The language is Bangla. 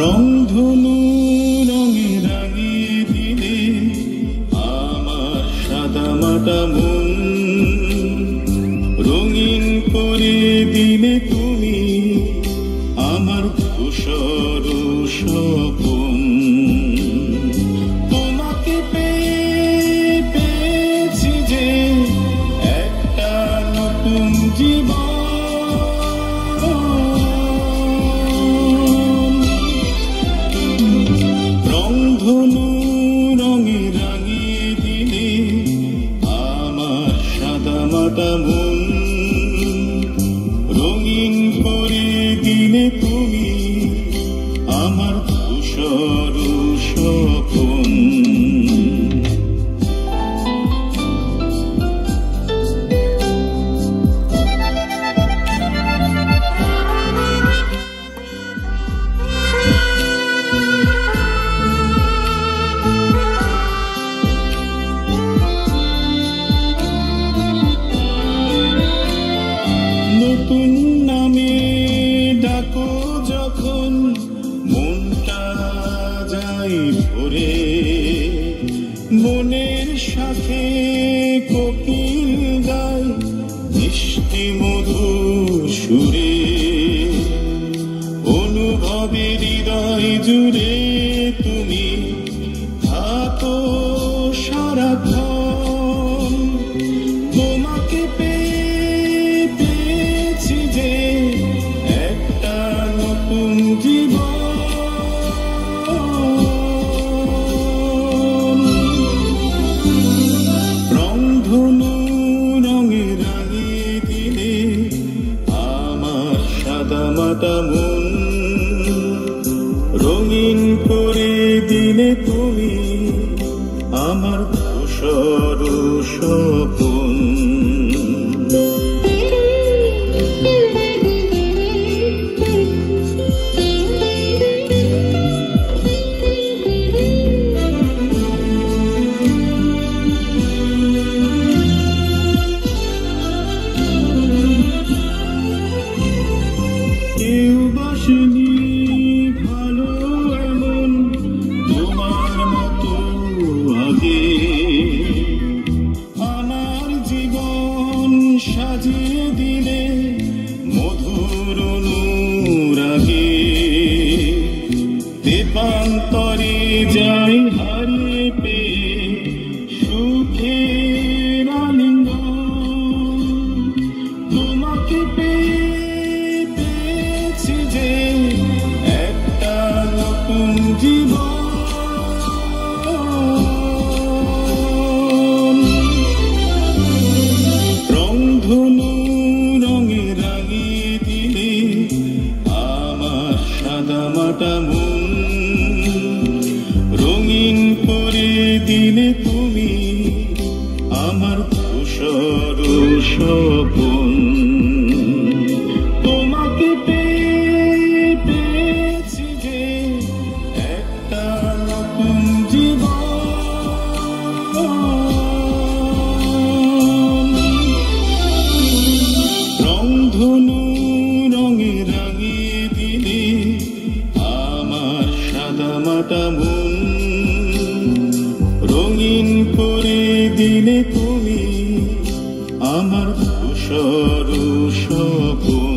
রংধনু রঙে রাঙিয়ে দিলে আমার সাদামাটা মন, রঙিন করে দিলে তুমি আমার ধূসর স্বপন। তোমাকে পেয়েছি যে একটা নতুন জীবন, রংধনু রঙে রাঙিয়ে দিলে আমার সাদামাটা মন, রঙিন করে দিলে তুমি আমার ধূসর স্বপন। নতুন নামে ডাকো যখন মনটা যায় ভরে, মনের সাথে কোকিল গায় মিষ্টি মধুর সুরে, অনুভবের হৃদয় জুড়ে তুমি থাকো সারাক্ষণ। তোমাকে পেয়েছি যে একটা নতুন জীবন, রংধনু রঙে রাঙিয়ে দিলে আমার সাদামাটা মন, রঙিন করে দিলে তুমি আমার ধূসর স্বপন। কেউ বাসেনি ভালো এমন তোমার মতো আগে, আমার জীবন সাজিয়ে দিলে মধুর অনুরাগে, দেবান্তরে যাই হারিয়ে পেয়ে সুখের আলিঙ্গন। তোমাকে পেয়েছি যে একটা নতুন জীবন, রংধনু রঙে রাঙিয়ে দিলে আমার সাদামাটা মন, রঙিন করে দিলে তুমি আমার ধূসর স্বপন। তোমাকে পেয়েছি যে একটা নতুন জীবন, রংধনু রঙে রাঙিয়ে দিলে আমার সাদামাটা মন, রঙিন করে দিলে তুমি আমার ধূসর স্বপন।